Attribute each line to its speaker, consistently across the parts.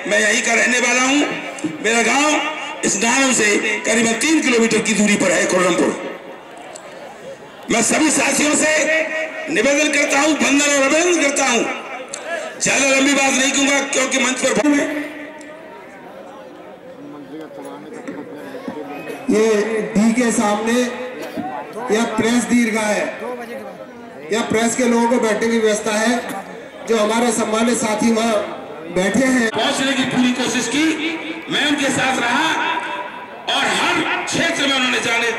Speaker 1: मैं यहीं का रहने वाला हूं। मेरा गांव इस गांव से करीबन 3 किलोमीटर की दूरी पर है खुर्रमपुर। मैं सभी साथियों से निवेदन करता हूं, वंदन और अभिनंदन करता हूं। ज्यादा लंबी बात नहीं कहूंगा क्योंकि मंच पर
Speaker 2: ये डी के सामने यह प्रेस दीर्घा है, यह प्रेस के लोगों को बैठने की व्यवस्था है। जो हमारे सम्मानित साथी वहाँ बैठे हैं,
Speaker 1: पहुंचने की पूरी कोशिश की। मैं उनके साथ रहा और हर क्षेत्र में उन्होंने जाने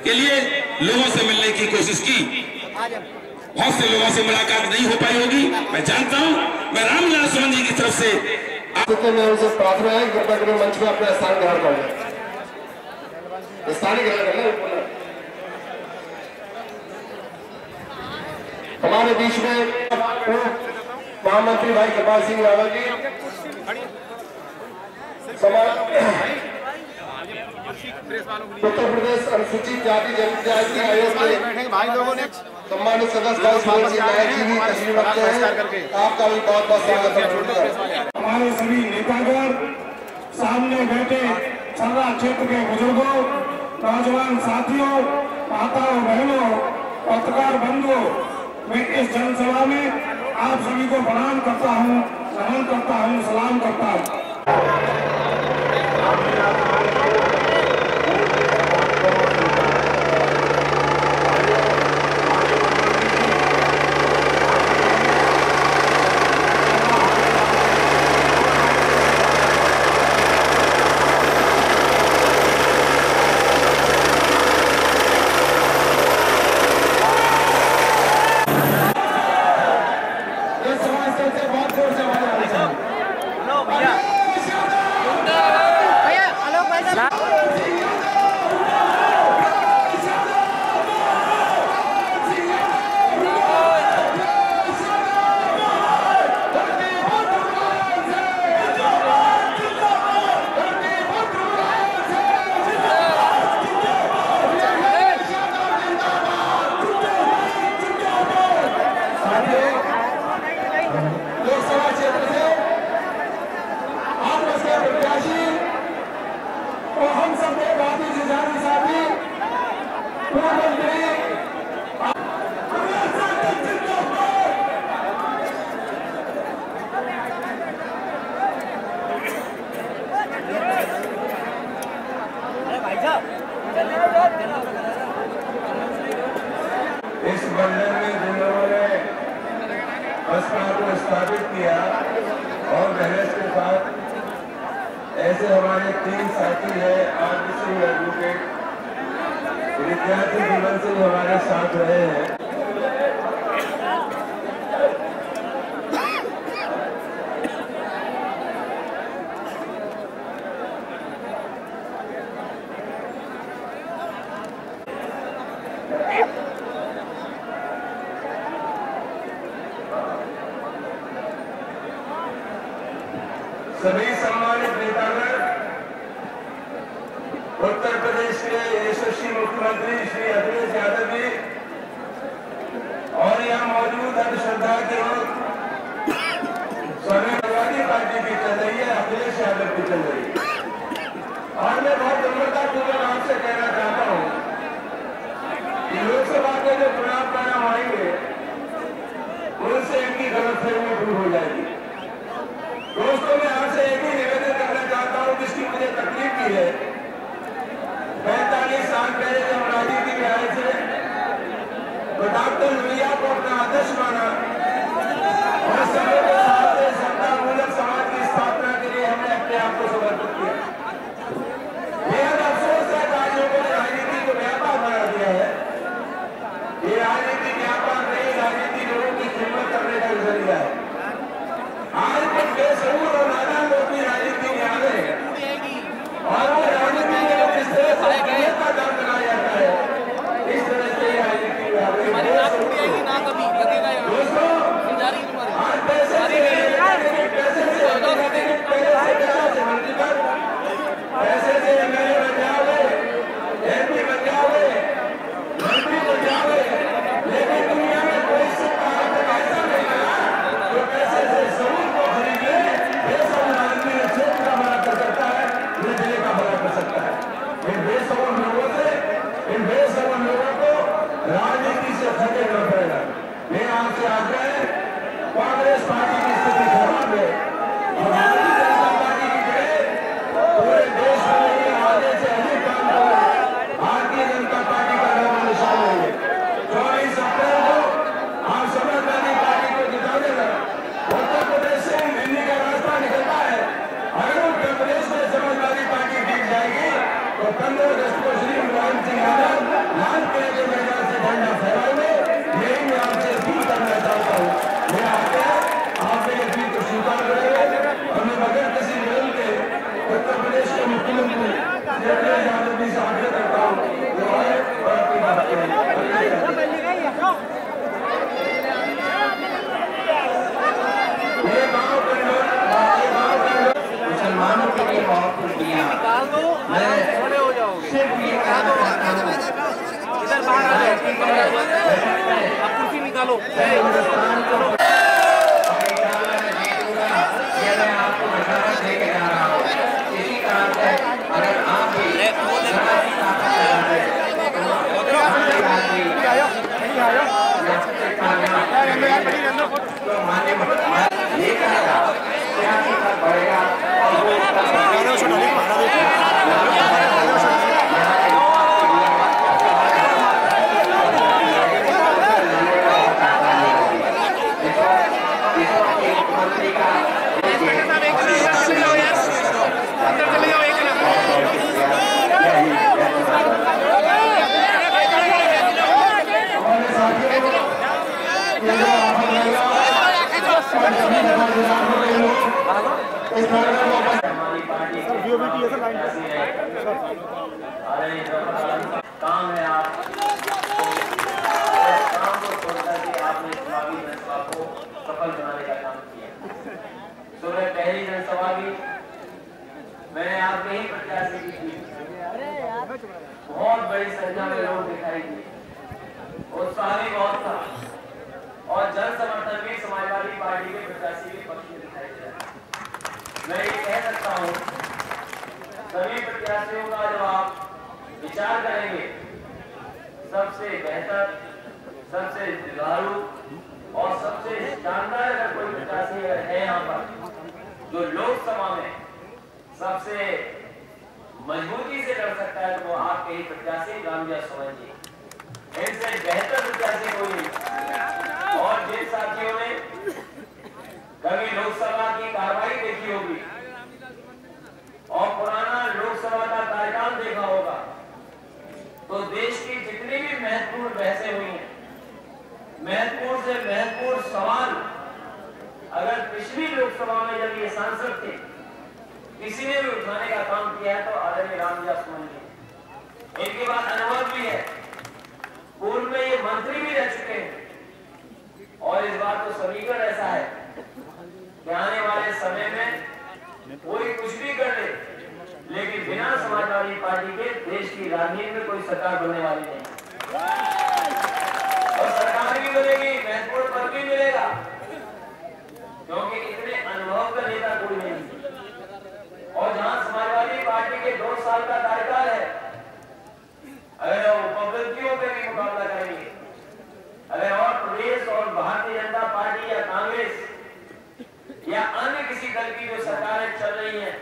Speaker 1: के लिए लोगों से मिलने की कोशिश की। बहुत से लोगों से मुलाकात नहीं हो पाई होगी, मैं जानता हूं। मैं रामलाल सुमन जी की तरफ से
Speaker 2: मैं उनसे प्रार्थना है कृपया करके मंच में अपना स्थान ग्रहण कर लें। स्थान ग्रहण कर लें। हमारे बीच में महामंत्री भाई कृपाल सिंह यादव जी, उत्तर प्रदेश अनुसूचित जाति जनजाति आयोग के सम्मानित सदस्य भाई सुमन सिंह नायक जी भी तस्वीर रखते हैं। आपका भी बहुत बहुत स्वागत है।
Speaker 3: हमारे सभी नेतागण, सामने बैठे छर्रा क्षेत्र के बुजुर्गों, नौजवान साथियों, माताओं बहनों, पत्रकार बंधुओं, मैं इस जनसभा में आप सभी को प्रणाम करता हूं, नमन करता हूं, सलाम करता हूं।
Speaker 2: इस मंडल में जिन लोगों ने बसपा को स्थापित किया और बहस के साथ ऐसे हमारे 3 साथी हैं। आरपी सिंह एडवोकेट, विद्यार्थी जीवन से हमारे साथ रहे हैं। सभी सम्मानित नेतागण, उत्तर प्रदेश के यशस्वी मुख्यमंत्री श्री अखिलेश यादव जी और यहाँ मौजूद था कि समाजवादी पार्टी भी चल रही है, अखिलेश यादव भी चल रही है। और मैं बहुत नम्रतापूर्वक आपसे कहना चाहता हूँ कि लोकसभा के जो चुनाव परिणाम आएंगे उनसे इनकी गलतफहमी दूर हो जाएगी। दोस्तों, मैं आपसे एक ही निवेदन करना चाहता हूँ जिसकी मुझे तकलीफ की है। 45 साल पहले जब राजनीति में आए थे तो डॉक्टर लोहिया को अपना आदर्श माना और समय के साथ सत्तामूलक समाज की स्थापना के लिए हमने अपने आप को समर्पित किया। बेहद अफसोस है कि आज लोगों ने राजनीति को व्यापार बना दिया है। ये राजनीति व्यापार नहीं, राजनीति लोगों की खिदमत करने का जरिया है। आज कुछ बेसबूर और नादान लोग भी राजनीति में आ गए हैं और वो राजनीति में जिस तरह से का दाम लगाया जाता है इस तरह से राजनीति में आ गए। दोस्तों, आज पैसे से एमएलए बन जाओगे, एमपी बन जाओगे, मंत्री बन जाओगे, लेकिन दुनिया में कोई सिक्का ऐसा नहीं मिला जो पैसे से सबूत को खरीद ले। बेसबूर आदमी ने क्षेत्र का भला कर सकता है, जिले का भला कर सकता है। इन बेसबूर लोगों को राजनीति से खदेड़ना पड़ेगा। मेरा आपसे आग्रह है, कांग्रेस पार्टी की स्थिति खराब है और भारतीय जनता पार्टी की जगह पूरे देश में आधे से अधिक काम करें। भारतीय जनता पार्टी का नाम निशान है। 24 अप्रैल को आप समाजवादी पार्टी को जिताने लगा। उत्तर प्रदेश से दिल्ली का रास्ता निकलता है। अगर उत्तर प्रदेश में समाजवादी पार्टी जीत जाएगी तो 15 अगस्त को श्री मुलायम सिंह यादव लाल किले के मैदान से झंडा फहराएंगे। यही मैं आपसे अपील करना चाहता हूँ। मेरा आग्रह आप मेरी अपील को स्वीकार करेंगे और मैं बगैर किसी विरोध के उत्तर प्रदेश के मुख्यमंत्री अखिलेश यादव जी से आग्रह करता हूँ जो आए और अपनी बात करें। ये गाँव के लोग मुसलमानों के लिए बहुत कुछ दिया। मैं सिर्फ ये कहना चाहता हूँ,
Speaker 4: कुर्सी निकालो।
Speaker 2: हिंदुस्तान को ये मैं आपको मशवरा दे के जा रहा हूँ। इसी कारण से अगर आप भी तो मान्य ये करेगा सियासी तक बढ़ेगा और काम है आप काम को छोड़कर के आपने चुनावी जनसभा को सफल बनाने का काम किया। सुबह पहली जनसभा की मैंने आपके ही प्रत्याशी की थी। बहुत बड़ी संख्या में लोग दिखाई दिए, उत्साह भी बहुत था और जन समर्थन भी समाजवादी पार्टी के प्रत्याशी के पक्ष में दिखाई दिया। मैं ये कह सकता हूँ सभी प्रत्याशियों का जब आप विचार करेंगे सबसे बेहतर, सबसे जुझारू और सबसे शानदार अगर कोई प्रत्याशी है यहाँ पर जो लोकसभा में सबसे मजबूती से लड़ सकता है तो वो आपके ही प्रत्याशी रामविलास पासवान जी। इनसे बेहतर प्रत्याशी कोई नहीं। और जिन साथियों ने कभी लोकसभा की कार्रवाई देखी होगी और पुराना लोकसभा का कार्यकाल देखा होगा तो देश की जितनी भी महत्वपूर्ण बहसें हुई हैं, महत्वपूर्ण से महत्वपूर्ण सवाल अगर पिछली लोकसभा में जब ये सांसद थे किसी ने भी उठाने का काम किया है तो आदरणीय रामविलास पासवान जी। इनके बाद अनुभव भी है, पूर्व में ये मंत्री भी रह चुके हैं और इस बार तो समीकरण ऐसा है कि आने वाले समय में कोई कुछ भी कर ले लेकिन बिना समाजवादी पार्टी के देश की राजनीति में कोई सरकार बनने वाली नहीं और सरकार भी बनेगी, महत्वपूर्ण पद भी मिलेगा
Speaker 5: साल का कार्यकाल है, अगर वो उपलब्धियों पे भी मुकाबला करेंगे, अगर और प्रदेश और भारतीय जनता पार्टी या कांग्रेस या अन्य किसी दल की जो सरकारें चल रही हैं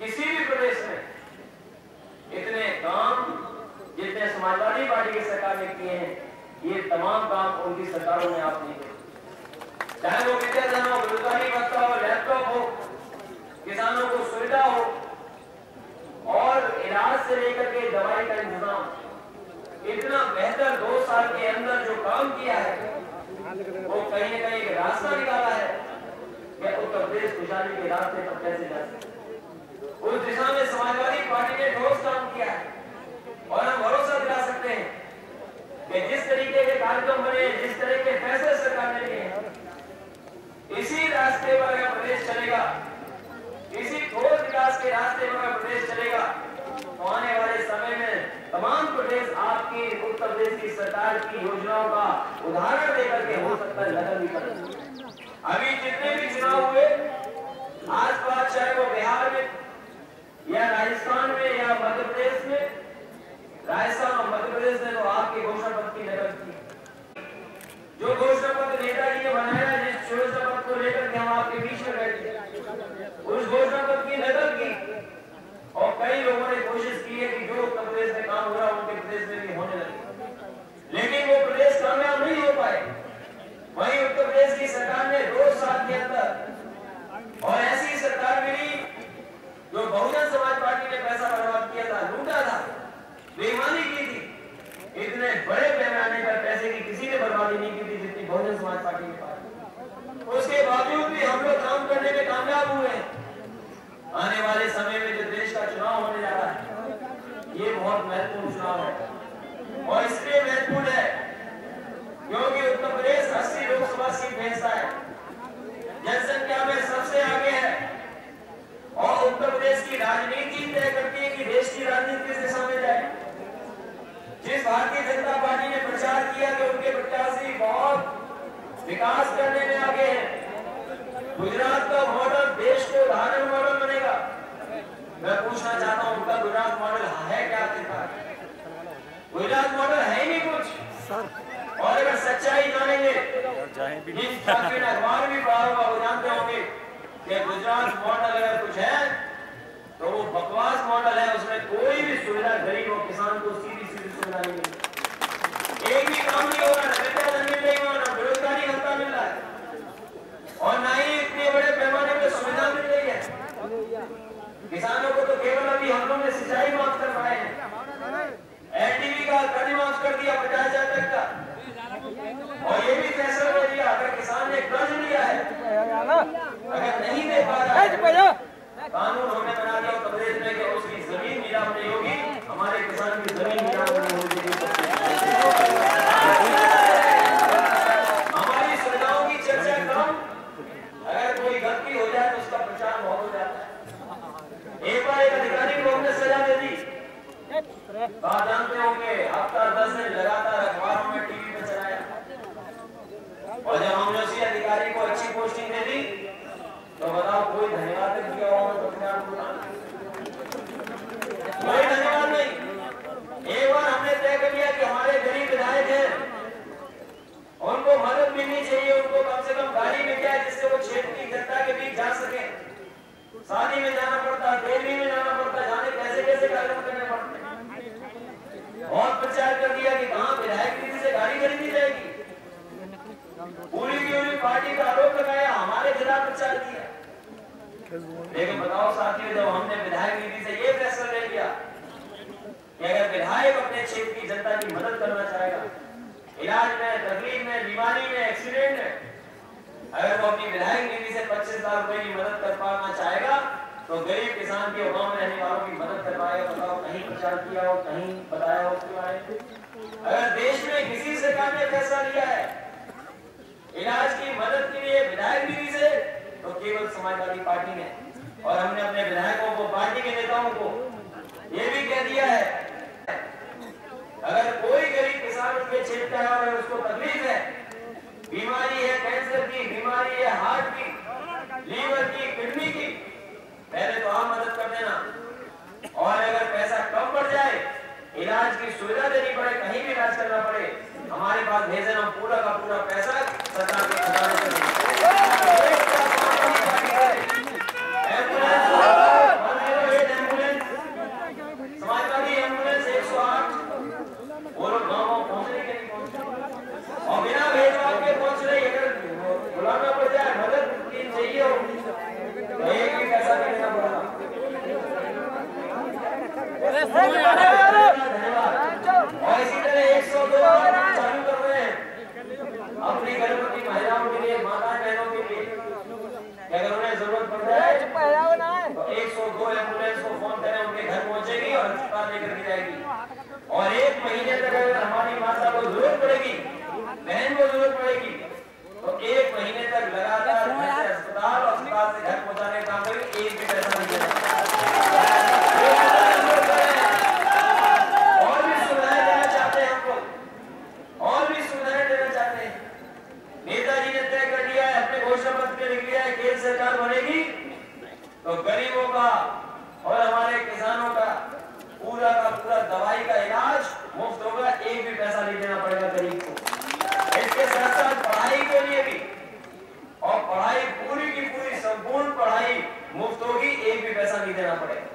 Speaker 5: किसी भी प्रदेश में, इतने काम जितने समाजवादी पार्टी की सरकार ने किए हैं, ये तमाम काम उनकी सरकारों में आप नहीं किए। चाहे वो विद्याधन हो, बेरोजगारी भत्ता हो, लैपटॉप हो, किसानों को सुविधा हो और इलाज से लेकर के दवाई का इंतजाम, इतना बेहतर 2 साल के अंदर जो काम किया है वो कहीं न कहीं एक रास्ता निकाला है कि उत्तर प्रदेश खुशहाली के रास्ते पर कैसे जा सकते। उस दिशा में समाजवादी पार्टी ने ठोस काम किया है और हम भरोसा दिला सकते हैं कि जिस तरीके के कार्यक्रम बने, जिस तरह के फैसले सरकार ने लिए हैं, इसी रास्ते पर अगर प्रदेश चलेगा, इसी ठोस विकास के रास्ते पर अगर प्रदेश चलेगा, तो आने वाले समय में तमाम प्रदेश आपकी उत्तर प्रदेश की सरकार की योजनाओं का उदाहरण देकर के हो सकता है नकल भी करें। अभी जितने भी चुनाव हुए आसपास, चाहे वो बिहार में या राजस्थान में या मध्य प्रदेश में, राजस्थान और मध्य प्रदेश ने तो आपके घोषणा पत्र की नकल की। जो घोषणा पत्र नेताजी ने बनाया, जिस घोषणा पत्र को लेकर के हम आपके बीच में बैठे, उस घोषणा पत्र की नकल की और कई लोगों ने कोशिश की है कि जो उत्तर प्रदेश में काम हो रहा है उनके प्रदेश में भी होने लगे, लेकिन वो प्रदेश कामयाब नहीं हो पाए। वहीं उत्तर प्रदेश की सरकार ने 2 साल के अंदर और ऐसी सरकार मिली जो बहुजन समाज पार्टी ने पैसा बर्बाद किया था, लूटा था, बेईमानी की थी। इतने बड़े पैमाने पर पैसे की किसी ने बर्बादी नहीं की थी जितनी बहुजन समाज पार्टी ने की। उसके बावजूद भी हम लोग काम करने में कामयाब हुए हैं। आने वाले समय में जो देश का चुनाव होने जा रहा है, ये बहुत महत्वपूर्ण चुनाव है और इसलिए महत्वपूर्ण है क्योंकि उत्तर प्रदेश 80 लोकसभा सीट भेजता है, जनसंख्या में सबसे आगे है और उत्तर प्रदेश की राजनीति तय करती है कि देश की राजनीति किस दिशा में जाए। जिस भारतीय जनता पार्टी ने प्रचार किया कि उनके प्रत्याशी बहुत विकास करने में आगे हैं, गुजरात का मॉडल देश को उदाहरण मॉडल बनेगा, मैं पूछना चाहता हूं उनका गुजरात मॉडल है क्या? गुजरात मॉडल है ही नहीं कुछ। और अगर सच्चाई जानेंगे, जिन छात्रों ने अखबार भी पढ़ा होगा वो जानते होंगे कि गुजरात मॉडल अगर कुछ है तो वो बकवास मॉडल है। उसमें कोई भी सुविधा गरीब और किसान को सीधी सुविधा नहीं मिली, एक भी काम नहीं हो रहा, न विद्याधन मिल रही हो, न बेरोजगारी भत्ता मिल रहा है और न ही इतने बड़े पैमाने पर सुविधा मिल रही है। किसानों को तो केवल अभी हम लोग ने सिंचाई माफ कर पाए हैं, एनडीबी का कर्ज माफ कर दिया 50,000 तक का, और ये भी फैसला ले लिया अगर किसान ने कर्ज लिया है, अगर नहीं दे पा रहा है, कानून हमने बना दिया उत्तर प्रदेश में कि उसकी जमीन नीलाम नहीं होगी, हमारे किसान की जमीन नीलाम नहीं होगी। हमारी सुविधाओं की चर्चा कम, अगर कोई गलती हो जाए तो उसका प्रचार बहुत हो जाता है। एक बार एक अधिकारी को हमने सजा दे दी, आप जानते होंगे हफ्ता 10 दिन लगातार अखबारों में टीवी पे चलाया, और जब हमने उसी अधिकारी को अच्छी पोस्टिंग दे दी तो बताओ कोई धन्यवाद दिया होगा? कोई धन्यवाद नहीं। एक बार हमने तय कर लिया कि हमारे गरीब विधायक हैं, उनको मदद मिलनी चाहिए, उनको कम से कम गाड़ी मिल जाए जिससे वो क्षेत्र की जनता के बीच जा सके। शादी में जाना पड़ता, दिल्ली में जाना पड़ता, जाने कैसे कैसे कार्यक्रम करने पड़ते। और प्रचार कर दिया कि कहाँ विधायक निधि से गाड़ी खरीदी जाएगी, पूरी की पूरी पार्टी का आरोप लगाया, हमारे खिलाफ प्रचार किया। लेकिन बताओ साथियों, जब हमने विधायक निधि से ये फैसला ले लिया कि अगर विधायक अपने क्षेत्र की जनता की मदद करना चाहेगा, इलाज में, तकलीफ में, बीमारी में, एक्सीडेंट में, अगर वो अपनी विधायक निधि से 25,000 रुपए की मदद कर पाना चाहेगा तो गरीब किसान के गांव में रहने वालों की मदद कर पाएगा। बताओ कहीं प्रचार किया हो, कहीं बताया हो उसके बारे में? अगर देश में किसी सरकार ने फैसला लिया है इलाज की मदद के लिए विधायक निधि से, तो केवल समाजवादी पार्टी ने। और हमने अपने विधायकों को, पार्टी के नेताओं को ये भी कह दिया है अगर कोई गरीब किसान उसके क्षेत्र का है और उसको तकलीफ है, बीमारी है, कैंसर की बीमारी है, हार्ट की, लीवर की, किडनी की, पहले तो आप मदद कर देना, और अगर पैसा कम पड़ जाए, इलाज की सुविधा देनी पड़े, कहीं भी इलाज करना पड़े, हमारे पास भेजे, हम पूरा का पूरा पैसा सरकार के खजाने से देंगे। समाजवादी एम्बुलेंस 108 वो लोग गाँव पहुंचने के नहीं पहुंचे और बिना भेदभाव के पहुंच रही। अगर बुलाना पड़ जाए, मदद की चाहिए हो तो एक भी पैसा नहीं देना पड़ेगा। और इसी तरह 102 चालू कर रहे हैं अपनी गर्भवती महिलाओं के लिए, माता बहनों के लिए, अगर उन्हें जरूरत पड़ जाए तो 102 एम्बुलेंस को फोन करें, उनके घर पहुंचेगी और अस्पताल लेकर के जाएगी। और 1 महीने तक अगर हमारी माता को जरूरत पड़ेगी, बहन को जरूरत पड़ेगी, तो 1 महीने तक लगातार अस्पताल और अस्पताल से घर पहुंचाने का काम करेंगे, एक भी पैसा नहीं देना। और भी सुविधाएं देना चाहते हैं हमको, और भी सुविधाएं देना चाहते हैं। नेताजी ने तय कर दिया है, अपने घोषणा पत्र में लिख दिया है, केंद्र सरकार बनेगी तो गरीबों का और हमारे किसानों का पूरा का पूरा दवाई का इलाज मुफ्त होगा, एक भी पैसा नहीं देना पड़ेगा गरीब को। इसके साथ साथ पढ़ाई के लिए भी, और पढ़ाई पूरी की पूरी संपूर्ण पढ़ाई मुफ्त होगी, एक भी पैसा नहीं देना पड़ेगा।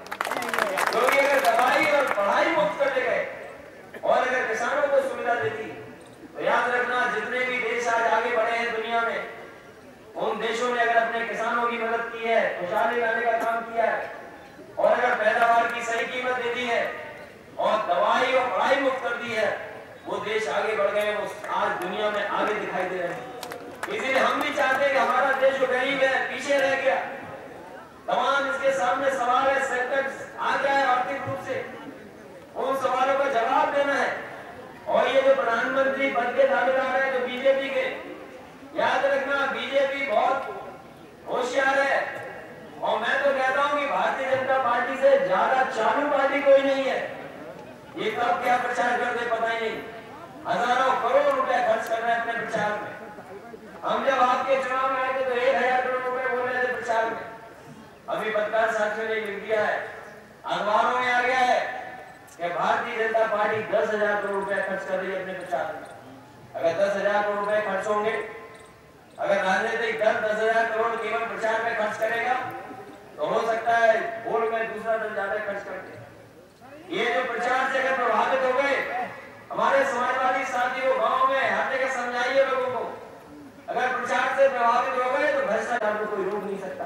Speaker 5: क्योंकि अगर दवाई और पढ़ाई मुफ्त कर गए और अगर किसानों को सुविधा देती तो याद रखना, जितने भी देश आज आगे बढ़े हैं दुनिया में, उन देशों ने अगर अपने किसानों की मदद की है, खुशहाली लाने का काम किया है, और अगर पैदावार की सही कीमत दे दी है और दवाई और पढ़ाई मुफ्त कर दी है, वो देश आगे बढ़ गए, वो आज दुनिया में आगे दिखाई दे रहे हैं। इसीलिए हम भी चाहते हैं कि हमारा देश जो गरीब है, पीछे रह गया, तमाम इसके सामने सवाल है, संकट आ गया है आर्थिक रूप से, उन सवालों का जवाब देना है। और ये जो प्रधानमंत्री पद के दावेदार है जो बीजेपी के, याद रखना बीजेपी बहुत होशियार है, और मैं तो कहता हूं कि भारतीय जनता पार्टी से ज्यादा चालू पार्टी कोई नहीं है। ये कब क्या प्रचार करते पता ही नहीं, हजारों करोड़ रुपए खर्च कर रहे हैं अपने प्रचार में। हम जब आपके चुनाव में आए थे तो 1000 करोड़ रुपए बोल रहे थे प्रचार में, अभी पत्रकार साथियों ने लिख दिया है, अखबारों में आ गया है कि भारतीय जनता पार्टी 10,000 करोड़ रुपए खर्च कर रही है अपने प्रचार में। अगर 10,000 करोड़ रुपए खर्च होंगे, अगर राजनीतिक दल 10,000 करोड़ केवल प्रचार में खर्च करेगा तो हो सकता है वोट में दूसरा दल ज्यादा खर्च करते। ये जो प्रचार से अगर प्रभावित हो गए, हमारे समाजवादी साथियों गांव में हर जगह समझाइए लोगों को, अगर प्रचार से प्रभावित हो गए तो भ्रष्टाचार को कोई रोक नहीं सकता।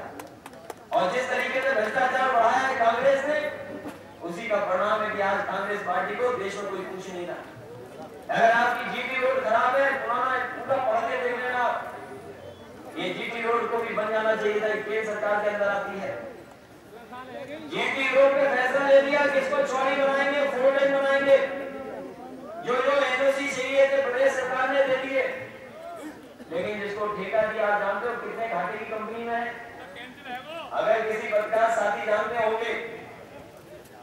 Speaker 5: और जिस तरीके से भ्रष्टाचार बढ़ाया है कांग्रेस ने, उसी का परिणाम है कि आज कांग्रेस पार्टी को देश में कोई पूछ नहीं रहा। अगर आपकी जीटी रोड खराब है, पुराना पूरा पढ़ के देख लेना, ये जीटी रोड को भी बन जाना चाहिए था, केंद्र सरकार के अंदर आती है। जीटी रोड पे फैसला ले लिया कि इसको चौड़ी बनाएंगे, 4 लेन बनाएंगे, जो एनओसी चाहिए थे प्रदेश सरकार ने दे दिए, लेकिन जिसको ठेका दिया आप जानते हो कितने घाटे की कंपनी में है। अगर किसी पत्रकार साथी जानते होंगे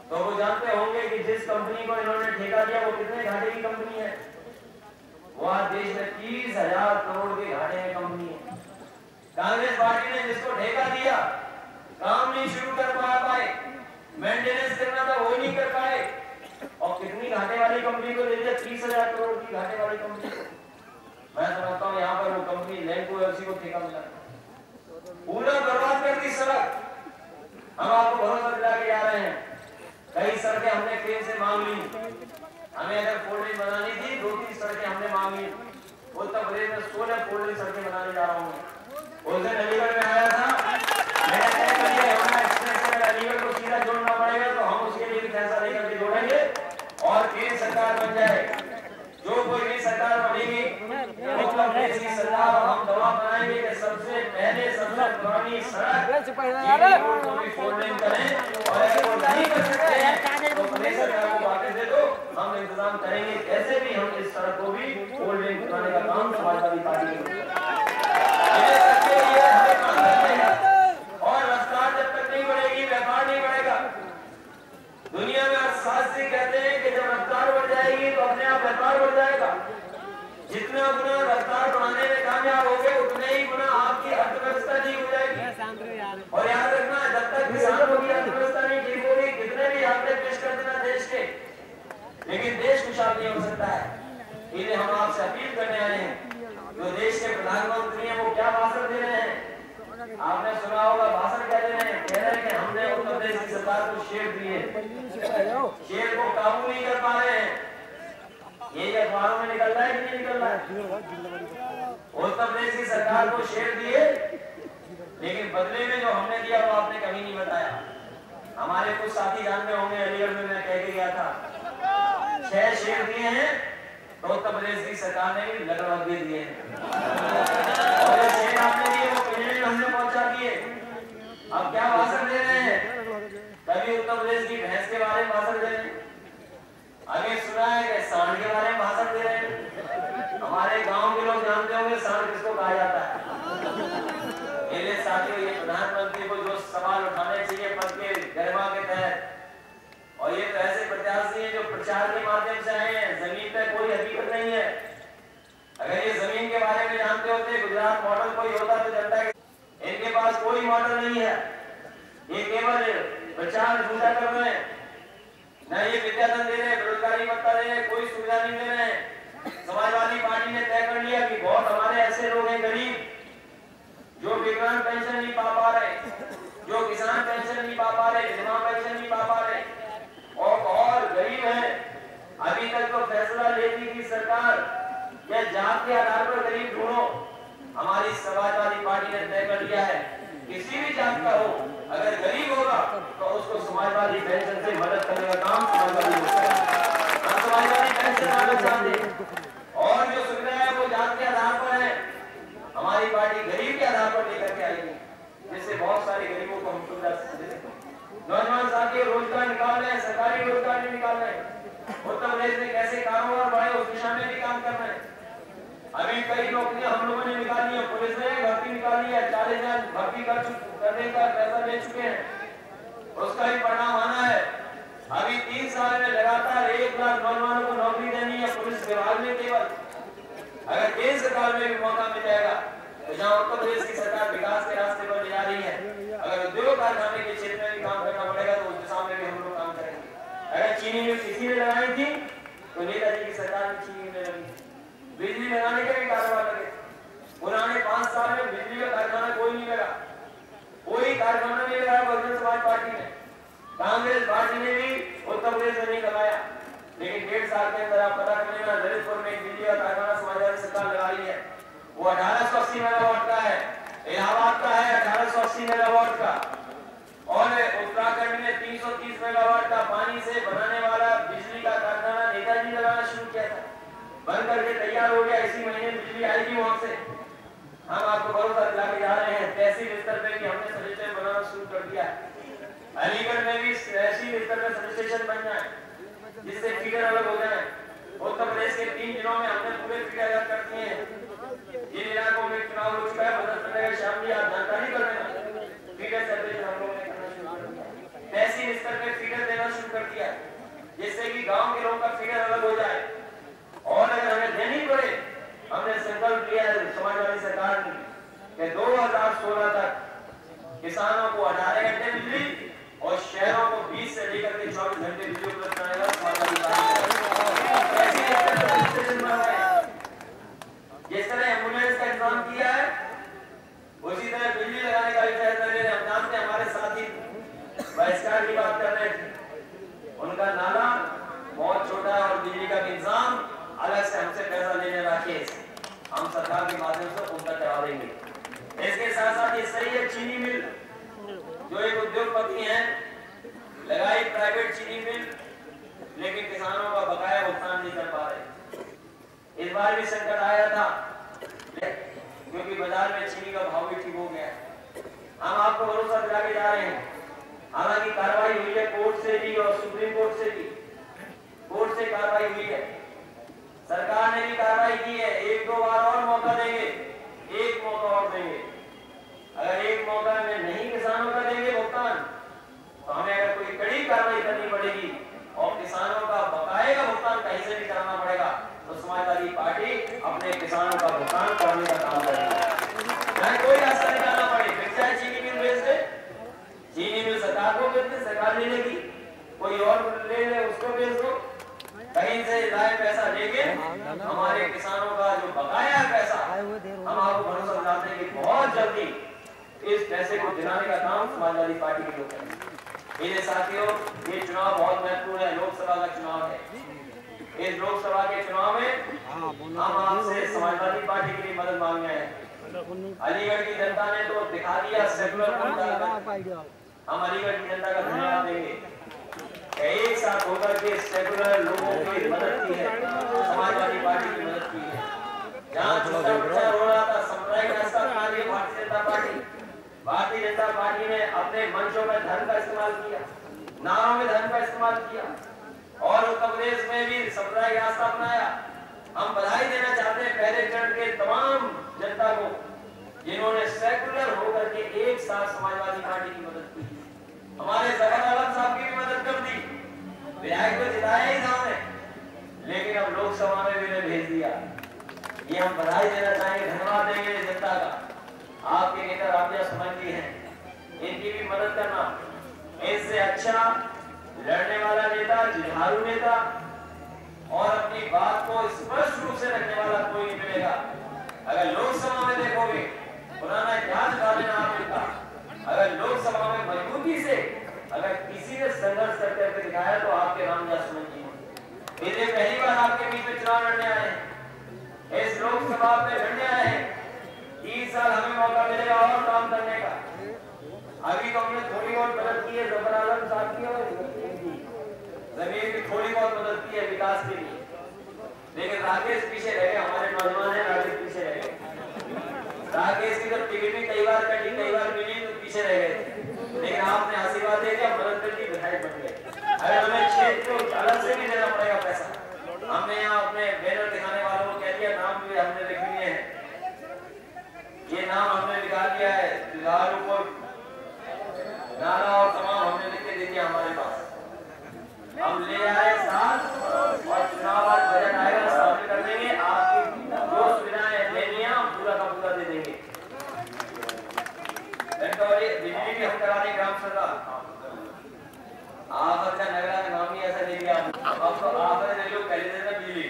Speaker 5: तो वो जानते होंगे कि जिस कंपनी को इन्होंने ठेका दिया वो कितने घाटे की कंपनी है। वो आज देश में 30,000 करोड़ के घाटे में कंपनी है। कांग्रेस पार्टी ने जिसको ठेका दिया, काम नहीं शुरू कर पाए, मेंटेनेंस करना था वो नहीं कर पाए, और कितनी घाटे वाली कंपनी को दे दिया, 30,000 करोड़ की घाटे वाली कंपनी को। मैं समझता हूँ यहाँ पर वो कंपनी लैंको एफसी को ठेका मिला, पूरा बर्बाद कर दी सड़क। हम आपको भरोसा दिला के आ रहे हैं, कई सड़कें हमने केंद्र से मांग ली, हमें अगर 4 लेन बनानी थी, 2-3 सड़कें हमने मांग ली। उत्तर प्रदेश में 16 4 लेन सड़कें बनाने जा रहा हूँ। उस दिन अलीगढ़ में आया था, मैंने तय कर लिया यमुना एक्सप्रेस से अलीगढ़ को सीधा जोड़ना पड़ेगा, तो हम उसके लिए भी फैसला लेकर के जोड़ेंगे और केंद्र सरकार बन जाए। जो कोई भी सरकार बनेगी, उत्तर प्रदेश की सरकार, और हम दवा बनाएंगे कि सबसे पहले सबसे पुरानी सड़क को भी 4 लेन करें, और अगर वो नहीं कर सकते हैं तो प्रदेश सरकार को वापस दे दो, हम इंतजाम करेंगे कैसे भी हम इस सड़क को भी 4 लेन बनाने का काम समाजवादी पार्टी करेगी। और रफ्तार जब तक नहीं बढ़ेगी, व्यापार नहीं बढ़ेगा। दुनिया में अर्थशास्त्री कहते हैं कि जब रफ्तार बढ़ जाएगी तो अपने आप व्यापार बढ़ जाएगा। जितना गुना रफ्तार बढ़ाने में कामयाब हो गए, उतने ही गुना आपकी अर्थव्यवस्था ठीक हो जाएगी। और याद रखना, जब तक किसानों की अर्थव्यवस्था नहीं ठीक होगी, कितने भी आपके शक्तिशाली नहीं हो सकता है। इसलिए हम आपसे अपील करने आए हैं, जो देश के प्रधानमंत्री हैं वो क्या भाषण दे रहे हैं, आपने सुना होगा भाषण क्या दे रहे हैं, कह रहे हैं कि हमने उत्तर प्रदेश की सरकार को शेर दिए, शेर को काबू नहीं कर पा रहे हैं। ये अखबारों में निकल रहा है कि नहीं निकल रहा है? उत्तर प्रदेश की सरकार को शेर दिए, लेकिन बदले में जो हमने दिया वो आपने कभी नहीं बताया। हमारे कुछ साथी जानते होंगे, अलीगढ़ में मैं कह के गया था 6 शेर दिए हैं, तो उत्तर प्रदेश की सरकार ने भी लगभग दे दिए हैं। और ये शेर आपने दिए वो पिंजरे में हमने पहुंचा दिए। अब क्या भाषण दे रहे हैं? कभी उत्तर प्रदेश की भैंस के बारे में भाषण दे रहे हैं, आगे सुना है कि सांड के बारे में भाषण दे रहे हैं। हमारे गांव के लोग जानते होंगे सांड किसको कहा जाता है। मेरे साथियों, ये प्रधानमंत्री को जो सवाल उठाने चाहिए पद के गरिमा के तहत, और ये तो ऐसे प्रत्याशी हैं जो प्रचार के माध्यम से आए हैं, जमीन पे कोई हकीकत नहीं है। अगर ये जमीन के बारे में जानते होते, गुजरात मॉडल कोई होता तो जनता के, इनके पास कोई मॉडल नहीं है। ये केवल प्रचार झूठा कर रहे हैं, न ये विद्याधन दे रहे, बेरोजगारी भत्ता दे रहे, कोई सुविधा नहीं दे रहे। समाजवादी पार्टी ने तय कर लिया कि बहुत हमारे ऐसे लोग हैं गरीब, जो विकलांग पेंशन नहीं पा पा रहे, जो किसान पेंशन नहीं पा पा रहे, विधवा पेंशन नहीं पा पा रहे, और गरीब है। अभी तक तो फैसला लेती थी सरकार या जात के आधार पर गरीब ढूंढो, हमारी समाजवादी पार्टी ने तय कर लिया है किसी भी जात का हो, अगर गरीब होगा तो उसको समाजवादी पेंशन से मदद करने का काम समाजवादी पेंशन आना चाहते, और जो सुविधा है वो जात के आधार पर है। हमारी पार्टी गरीब के आधार पर लेकर के आएगी, जिससे बहुत सारे गरीबों को हम सुविधा दे सकें। नौजवान साथी रोजगार निकाल रहे हैं, सरकारी रोजगार नहीं निकाल रहे हैं। उत्तर प्रदेश में कैसे कारोबार बढ़े उस दिशा में भी काम कर रहे हैं। अभी कई नौकरियां हम लोगों ने निकाली है, पुलिस ने भर्ती निकाली है, 40,000 भर्ती करने का पैसा ले चुके हैं, उसका भी परिणाम आना है। अभी 3 साल में लगातार 1 लाख नौजवानों को नौकरी देनी है पुलिस विभाग में केवल। अगर केंद्र सरकार में भी मौका मिल जाएगा, तो जहाँ उत्तर प्रदेश की सरकार विकास के रास्ते पर ले जा रही है, अगर उद्योग कारखाने के क्षेत्र में भी काम करना पड़ेगा तो उस दिशा में भी हम लोग काम करेंगे। अगर चीनी मिल किसी ने लगाई थी तो नेताजी की सरकार में चीनी मिल लगी, बिजली लगाने के भी कारोबार लगे। पुराने 5 साल में बिजली का कारखाना कोई नहीं लगा, कोई कारखाना नहीं लगाया बहुजन समाज पार्टी ने। कांग्रेस पार्टी ने भी उत्तर प्रदेश में नहीं लगाया, लेकिन 1.5 साल के अंदर आप पता कर लेना, ललितपुर में बिजली का कारखाना समाजवादी सरकार लगा रही है। वो 1880 मेगावाट का है, इलाहाबाद का है 1880 मेगावाट का, और उत्तराखंड में 330 मेगावाट का पानी से बनाने वाला बिजली का कारखाना नेताजी लगाना शुरू किया था, बन करके तैयार हो गया। इसी महीने बिजली आएगी वहां से। हम आपको भरोसा दिला के जा रहे हैं, तहसील स्तर पे भी हमने सब स्टेशन बनाना शुरू कर दिया है। अलीगढ़ में भी तहसील स्तर पे सब स्टेशन बन जाए, जिससे फीडर अलग हो जाए। उत्तर प्रदेश के 3 जिलों में हमने पूरे फीडर अलग कर दिए हैं। जिन इलाकों में चुनाव हो चुका है, बदल सकता है, शाम की आप जानकारी कर लेना, फीडर सर्वे हम लोगों ने करना शुरू कर दिया। तहसील स्तर पे फीडर देना शुरू कर दिया, जिससे कि गांव के लोगों का फीडर अलग हो जाए। और अगर हमें देनी पड़े, हमने संकल्प लिया है समाजवादी सरकार ने कि 2016 तक किसानों को 18 घंटे बिजली और शहरों को 20 से लेकर के 24 घंटे बिजली उपलब्ध कराएगा समाजवादी पार्टी। जिस तरह एम्बुलेंस का इंतजाम किया है, उसी तरह बिजली लगाने का भी फैसला ले रहे हैं। हम जानते हैं हमारे साथी बहिष्कार की बात कर रहे थे, उनका नाला बहुत छोटा है और बिजली का इंतजाम अलग से हमसे पैसा लेने वाला केस हम सरकार के माध्यम से उनका करवा देंगे। इसके साथ साथ ये सही है, चीनी मिल जो एक उद्योगपति हैं, लगाई प्राइवेट चीनी मिल, लेकिन किसानों का बकाया भुगतान नहीं कर पा रहे। इस बार भी संकट आया था, क्योंकि बाजार में चीनी का भाव भी ठीक हो गया। हम आपको भरोसा दिला के जा रहे हैं, हालांकि कार्रवाई हुई है कोर्ट से भी और सुप्रीम कोर्ट से भी, कोर्ट से कार्रवाई हुई है, सरकार ने भी कार्रवाई की है। 1-2 बार और मौका देंगे, 1 मौका और देंगे। अगर 1 मौका में नहीं किसानों का देंगे भुगतान, तो हमें अगर कोई कड़ी कार्रवाई करनी पड़ेगी और किसानों का बकाये का भुगतान कहीं से भी कराना पड़ेगा, तो समाजवादी पार्टी अपने किसानों का भुगतान कराने का काम करेगी। चाहे कोई रास्ता निकालना पड़े, फिर चाहे चीनी मिल बेच दे, चीनी मिल सरकार को बेच दे, सरकार ले लेगी, कोई और ले ले उसको बेच दो, कहीं से लाए पैसा, लेकिन हमारे किसानों का जो बकाया पैसा हम आपको भरोसा दिलाते हैं कि बहुत जल्दी इस पैसे को दिलाने का काम समाजवादी पार्टी के लोग करेंगे। मेरे साथियों, ये चुनाव बहुत महत्वपूर्ण है, लोकसभा का चुनाव है। इस लोकसभा के चुनाव में हम आपसे समाजवादी पार्टी के लिए मदद मांग रहे हैं। अलीगढ़ की जनता ने तो दिखा दिया सेकुलर, हम अलीगढ़ की जनता का धन्यवाद देंगे। एक साथ होकर के सेकुलर लोगों की मदद की है, समाजवादी पार्टी की मदद की है। जहाँ छोटा बच्चा रो रहा था, सामुदायिक रास्ता अपना लिया भारतीय जनता पार्टी ने अपने मंचों में धर्म का इस्तेमाल किया, नारों में धर्म का इस्तेमाल किया और उत्तर प्रदेश में भी सामुदायिक रास्ता अपनाया। हम बधाई देना चाहते हैं पहले चरण के तमाम जनता को जिन्होंने सेकुलर होकर के एक साथ समाजवादी पार्टी की मदद की। हमारे जफर आलम साहब की भी मदद कर दी, विधायक को जिताया ही था हमने, लेकिन अब लोकसभा में भी भेज दिया। ये हम बधाई देना चाहेंगे, धन्यवाद देंगे जनता का। आपके नेता रामजा सुमन जी हैं, इनकी भी मदद करना। इससे अच्छा लड़ने वाला नेता, जुझारू नेता और अपनी बात को स्पष्ट रूप से रखने वाला कोई नहीं मिलेगा। अगर लोकसभा में देखोगे, पुराना इतिहास डालेना आपका, अगर लोकसभा में मजबूती से अगर किसी ने संघर्ष करते हुए दिखाया तो आपके रामजा सुमन जी। ये पहली बार आपके बीच में चुनाव लड़ने आए हैं, इस लोकसभा में लड़ने आए हैं। 3 साल हमें मौका मिलेगा और काम करने का। अभी तो हमने थोड़ी बहुत मदद की है, जफर आलम साहब की और जमीन की थोड़ी बहुत मदद की है विकास के लिए, लेकिन राकेश पीछे रह गए। हमारे नौजवान है, राकेश पीछे रह गए। राकेश की जब टिकट भी कई बार कटी, कई बार मिली तो पीछे रह गए, लेकिन आपने आशीर्वाद दे दिया, मदद कर दी, विधायक बन गए। अगर हमें क्षेत्र को अलग से भी देना पड़ेगा पैसा, हमने यहाँ अपने बैनर दिखाने वालों को कह दिया, नाम भी हमने लिख लिए हैं, ये नाम हमने निकाल दिया है, जुझारू को नारा और तमाम हमने लिख के दे दिया हमारे पास। हम ले आए साथ और चुनाव आज बजट आएगा, शामिल कर देंगे। आपकी जो सुविधाएं देनी है हम पूरा का पूरा दे देंगे। बिजली भी हम करा देंगे, ग्राम सभा आफत का नगरा का नाम ही ऐसा दे दिया। अब तो आफत ने लोग पहले देना बिजली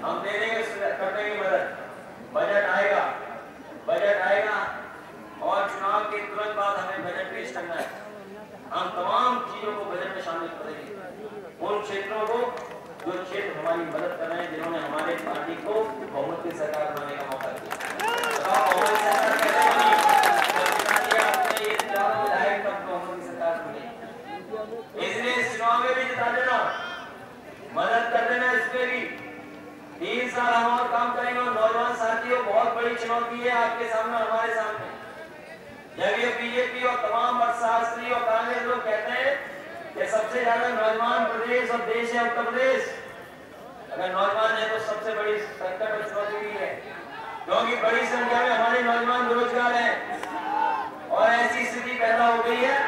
Speaker 5: हम दे देंगे, कर देंगे मदद। बजट आएगा, बजट आएगा और चुनाव के तुरंत बाद हमें बजट पेश करना है। हम तमाम चीजों को बजट में शामिल करेंगे। उन क्षेत्रों को जो क्षेत्र हमारी मदद कर रहे हैं, जिन्होंने हमारे पार्टी को बहुमत की सरकार बनाने का मौका दिया। बहुमत की सरकार कैसे बनी? आपने ये विधायक तब बहुमत की सरकार बनी। इसलिए इस चुनाव में भी जिता देना, मदद कर देना। इसमें भी 3 साल हम और काम करेंगे। और नौजवान साथियों, बहुत बड़ी चुनौती है आपके सामने, हमारे सामने। जब ये बीजेपी और तमाम अर्थशास्त्री और कांग्रेस लोग कहते हैं कि सबसे ज्यादा नौजवान प्रदेश और देश है उत्तर प्रदेश, अगर नौजवान है तो सबसे बड़ी संकट और चुनौती भी है, क्योंकि बड़ी संख्या में हमारे नौजवान बेरोजगार हैं। और ऐसी स्थिति पैदा हो गई है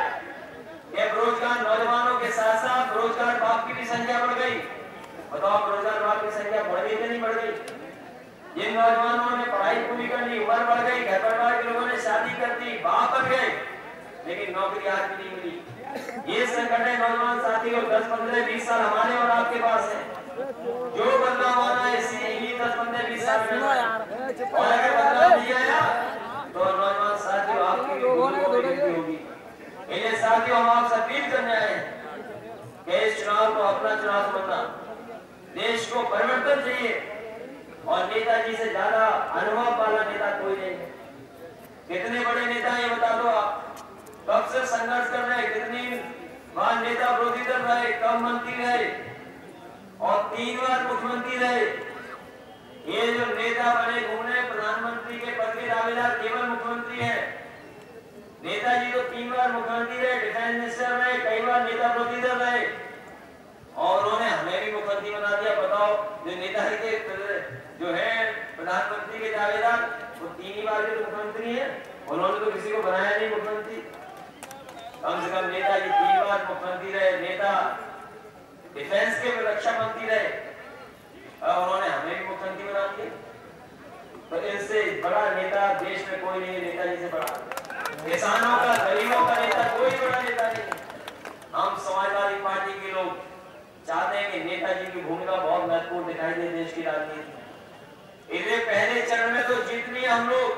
Speaker 5: कि बेरोजगार नौजवानों के साथ साथ बेरोजगार बाप की भी संख्या बढ़ गई। बताओ, बेरोजगार बाप की संख्या बढ़ गई कि नहीं बढ़ गई? जिन नौजवानों ने पढ़ाई पूरी कर ली, उम्र बढ़ गई, घर परिवार के लोगों ने शादी कर दी, बाप बन गए, लेकिन नौकरी आज भी नहीं मिली। ये संकट है नौजवान साथियों। 10, 15, 20 साल हमारे और आपके पास है। जो बदलाव आना है इसी 10, 15, 20 साल में, और अगर बदलाव नहीं आया तो नौजवान साथियों आपकी भी होगी। इन्हें साथियों हम आपसे अपील करने आए हैं कि इस चुनाव को अपना चुनाव समझना। देश को परिवर्तन चाहिए और नेताजी से ज्यादा अनुभव वाला नेता कोई नहीं है। कितने बड़े नेता ये बता दो आप, कब से संघर्ष कर रहे, कितनी बार नेता विरोधी दल रहे, कब मंत्री रहे और 3 बार मुख्यमंत्री रहे। ये जो नेता बने घूमने, प्रधानमंत्री के पद के दावेदार केवल मुख्यमंत्री है। नेताजी तो 3 बार मुख्यमंत्री रहे, डिफेंस मिनिस्टर रहे, कई बार नेता विरोधी दल रहे और उन्होंने हमें भी मुख्यमंत्री बना दिया। बताओ, जो नेताजी के जो है प्रधानमंत्री के दावेदार, वो 3 ही बार के मुख्यमंत्री हैं, उन्होंने तो किसी को बनाया नहीं मुख्यमंत्री। कम से कम नेताजी 3 बार मुख्यमंत्री रहे, नेता डिफेंस के रक्षा मंत्री रहे और उन्होंने हमें भी मुख्यमंत्री बना दिया। तो इससे बड़ा नेता देश में कोई नहीं है, नेताजी से बड़ा। किसानों का, गरीबों का नेता कोई बड़ा नेता नहीं। हम समाजवादी पार्टी के लोग चाहते हैं कि नेताजी की भूमिका महत्वपूर्ण दिखाई दे देश की राजनीति। इन्हें पहले चरण में तो जितनी हम लोग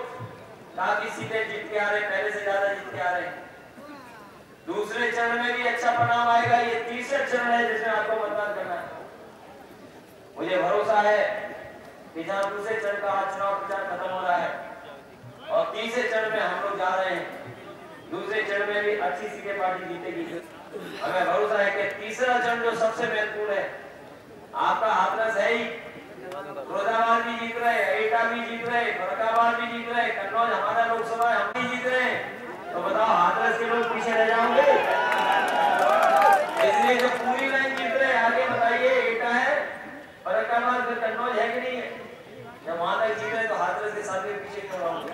Speaker 5: काफी सीटें जीत के आ रहे, पहले से ज्यादा जीत के आ रहे हैं। दूसरे चरण में भी अच्छा परिणाम आएगा। ये तीसरा चरण है जिसमें आपको मतदान करना है। मुझे भरोसा है कि जहां दूसरे चरण का चुनाव प्रचार खत्म हो रहा है और तीसरे चरण में हम लोग जा रहे हैं, दूसरे चरण में भी अच्छी सीटें पार्टी जीतेगी। हमें भरोसा है कि तीसरा चरण जो सबसे महत्वपूर्ण है, आपका हाथरस है ही, फिरोजाबाद भी जीत रहे, एटा भी जीत रहे, फरुखाबाद भी जीत रहे, कन्नौज हमारा लोकसभा है, हम भी जीत रहे हैं। तो बताओ हाथरस के लोग पीछे रह जाओगे? इसलिए जो पूरी लाइन जीत रहे, आगे बताइए, एटा है, फरुखाबाद, फिर कन्नौज है कि नहीं है? जब वहां तक जीत रहे तो हाथरस के साथ पीछे क्यों रहोगे?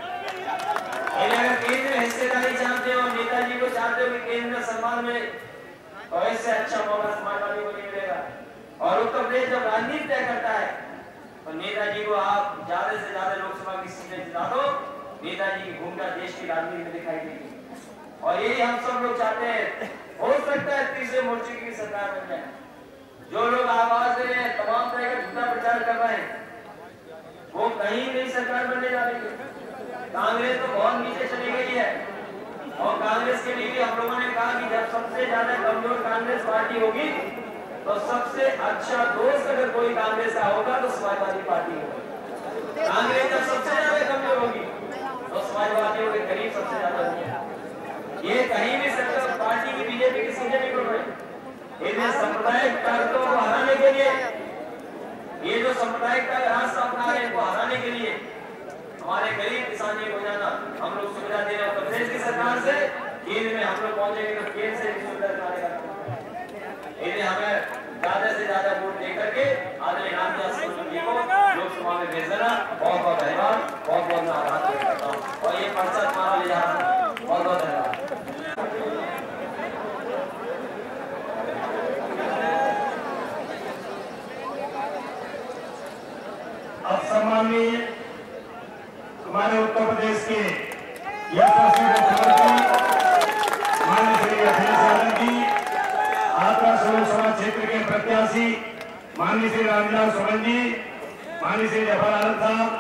Speaker 5: अगर केंद्र में हिस्सेदारी चाहते हो, नेताजी को चाहते हो कि केंद्र में सम्मान मिले, तो इससे अच्छा मौका समाजवादी को नहीं मिलेगा। और उत्तर प्रदेश जब राजनीति तय करता है तो नेताजी को आप ज्यादा से ज्यादा लोकसभा की सीटें जिता दो, नेताजी की भूमिका देश की राजनीति में दिखाई देगी। और यही हम सब लोग चाहते हैं। हो सकता है तीसरे मोर्चे की सरकार बन जाए। जो लोग आवाज दे रहे हैं, तमाम तरह का झूठा प्रचार कर रहे हैं, वो कहीं नहीं सरकार बनने जा रही है। कांग्रेस तो बहुत नीचे चली गई है और कांग्रेस के लिए भी हम लोगों ने कहा कि जब सबसे ज्यादा कमजोर कांग्रेस पार्टी होगी तो सबसे अच्छा दोस्त अगर कोई कांग्रेस का होगा तो समाजवादी पार्टी होगी। कांग्रेस जब सबसे ज्यादा कमजोर होगी तो समाजवादियों के करीब सबसे ज्यादा होगी। ये कहीं भी सरकार पार्टी की बीजेपी की सीटें नहीं बढ़ रही। इन्हें सांप्रदायिक ताकतों को हराने के लिए, ये जो सांप्रदायिक का रास्ता अपना रहे हैं, इनको हराने के लिए हमारे गरीब किसान ये रोजाना हम लोग सुविधा दे रहे हैं। उत्तर प्रदेश की सरकार से केंद्र में हम लोग पहुंचेंगे तो केंद्र से सुविधा दिलाने का इन्हें हमें ज्यादा से ज्यादा वोट देकर के आदरणीय रामदास जी को लोकसभा में भेज देना। बहुत बहुत धन्यवाद, बहुत बहुत मैं आभार व्यक्त करता हूँ। और ये पर्चा तुम्हारा ले जा रहा हूँ। बहुत बहुत धन्यवाद।
Speaker 3: अब सम्माननीय हमारे उत्तर प्रदेश के यशस्वी मुख्यमंत्री माननीय श्री अखिलेश यादव जी, हाथरस लोकसभा क्षेत्र के प्रत्याशी माननीय श्री रामविलास सोमन जी, माननीय श्री जफर आलम साहब,